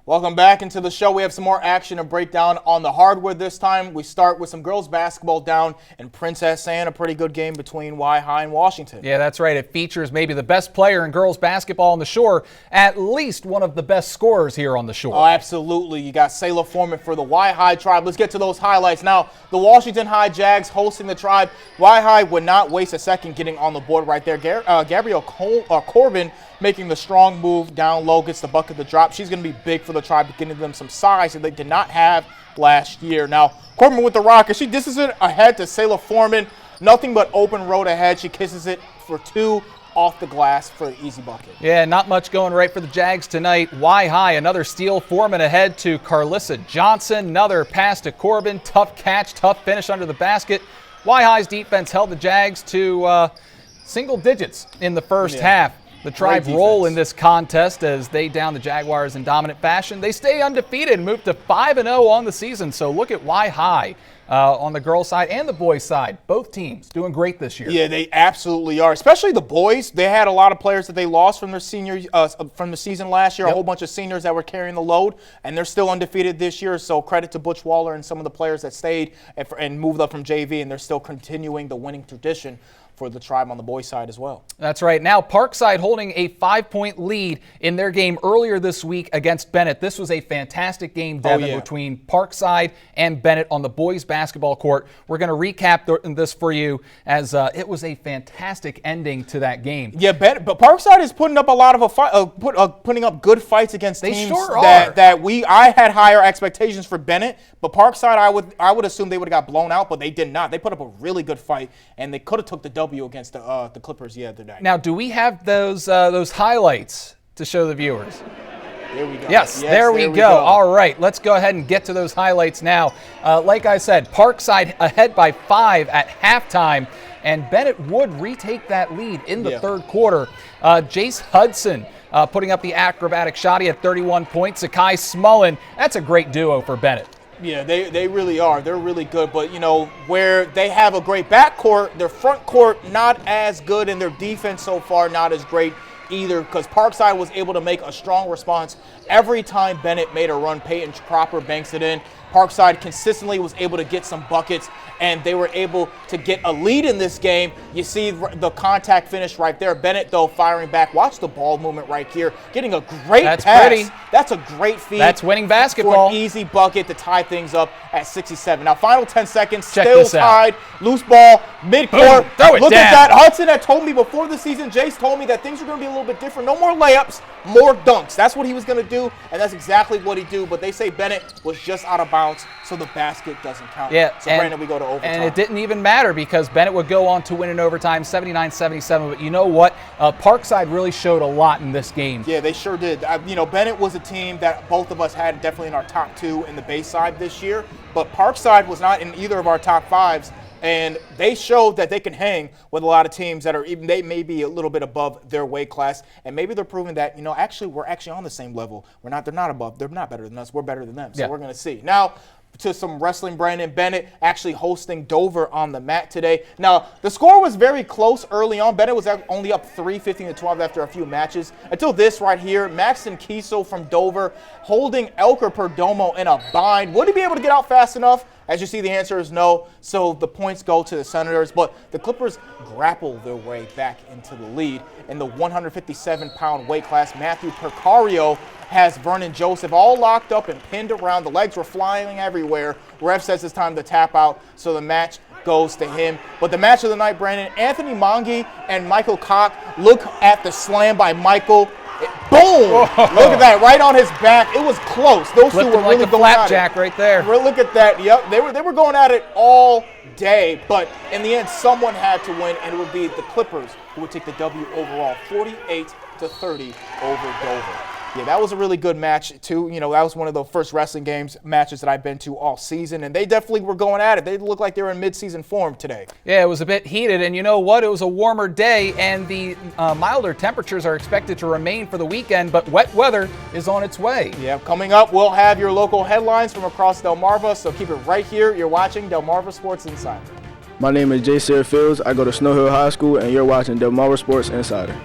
Welcome back into the show. We have some more action and breakdown on the hardwood this time. We start with some girls basketball down in Princess Anne, a pretty good game between Y High and Washington. Yeah, that's right. It features maybe the best player in girls basketball on the shore, at least one of the best scorers here on the shore. Oh, absolutely. You got Sayla Foreman for the Y High Tribe. Let's get to those highlights. Now, the Washington High Jags hosting the Tribe. Y High would not waste a second getting on the board right there. Gabrielle Corbin making the strong move down low, gets the bucket to drop. She's going to be big for the Tribe, getting them some size that they did not have last year. Now, Corbin with the rock, as she disses it ahead to Sayla Foreman. Nothing but open road ahead. She kisses it for two off the glass for the easy bucket. Yeah, not much going right for the Jags tonight. Y High, another steal. Foreman ahead to Carlissa Johnson. Another pass to Corbin. Tough catch, tough finish under the basket. Y High's defense held the Jags to single digits in the first half. The Tribe roll in this contest as they down the Jaguars in dominant fashion. They stay undefeated and move to 5-0 on the season. So look at Y High on the girls' side and the boys' side. Both teams doing great this year. Yeah, they absolutely are. Especially the boys. They had a lot of players that they lost from their from the season last year. Yep. A whole bunch of seniors that were carrying the load, and they're still undefeated this year. So credit to Butch Waller and some of the players that stayed and moved up from JV, and they're still continuing the winning tradition for the Tribe on the boys' side as well. That's right. Now Parkside holding a 5-point lead in their game earlier this week against Bennett. This was a fantastic game, Devin, between Parkside and Bennett on the boys' basketball court. We're going to recap this for you as it was a fantastic ending to that game. Yeah, but Parkside is putting up a lot of putting up good fights against teams sure that I had higher expectations for Bennett, but Parkside I would assume they would have got blown out, but they did not. They put up a really good fight, and they could have took the W against the Clippers the other day. Now, do we have those highlights to show the viewers? There we go. Yes, there we go. All right, let's go ahead and get to those highlights now. Like I said, Parkside ahead by 5 at halftime, and Bennett would retake that lead in the third quarter. Jace Hudson putting up the acrobatic shot. He had 31 points. Sakai Smullen, that's a great duo for Bennett. Yeah, they really are. They're really good. But, you know, where they have a great backcourt, their front court not as good, and their defense so far not as great either, because Parkside was able to make a strong response every time Bennett made a run. Peyton Cropper banks it in. Parkside consistently was able to get some buckets, and they were able to get a lead in this game. You see the contact finish right there. Bennett, though, firing back. Watch the ball movement right here. Getting a great pass. Pretty. That's a great feed. That's winning basketball. For an easy bucket to tie things up at 67. Now, final 10 seconds. Check still this tied. Loose ball. Midcourt. Boom, throw it Look down. at that. Hudson had told me before the season, Jace told me that things are going to be a little bit different. No more layups, more dunks. That's what he was going to do, and that's exactly what he do. But they say Bennett was just out of bounds, so the basket doesn't count. Yeah, so Brandon, we go to overtime. And it didn't even matter because Bennett would go on to win in overtime, 79-77. But you know what? Parkside really showed a lot in this game. Yeah, they sure did. Bennett was a team that both of us had definitely in our top 2 in the Bayside this year, but Parkside was not in either of our top 5s. And they showed that they can hang with a lot of teams that are they may be a little bit above their weight class, and maybe they're proving that actually we're actually on the same level. They're not above. They're not better than us. We're better than them. So we're going to see now. To some wrestling, Brandon. Bennett actually hosting Dover on the mat today. Now, the score was very close early on. Bennett was only up 3, 15-12 after a few matches. Until this right here, Maxton Kiesel from Dover holding Elker Perdomo in a bind. Would he be able to get out fast enough? As you see, the answer is no. So the points go to the Senators. But the Clippers grapple their way back into the lead. In the 157-pound weight class, Matthew Percario has Vernon Joseph all locked up and pinned around. The legs were flying everywhere. Ref says it's time to tap out, so the match goes to him. But the match of the night, Brandon, Anthony Mongi and Michael Koch. Look at the slam by Michael. Boom! Whoa. Look at that, right on his back. It was close. Those two were really going at it. Flapjack right there. Look at that. Yep, they were going at it all day. But in the end, someone had to win, and it would be the Clippers who would take the W overall, 48-30 over Dover. Yeah, that was a really good match, too. That was one of the first wrestling matches that I've been to all season, and they definitely were going at it. They looked like they were in mid-season form today. Yeah, it was a bit heated, and you know what? It was a warmer day, and the milder temperatures are expected to remain for the weekend, but wet weather is on its way. Yeah, coming up, we'll have your local headlines from across Delmarva, so keep it right here. You're watching Delmarva Sports Insider. My name is J. Sarah Fields. I go to Snow Hill High School, and you're watching Delmarva Sports Insider.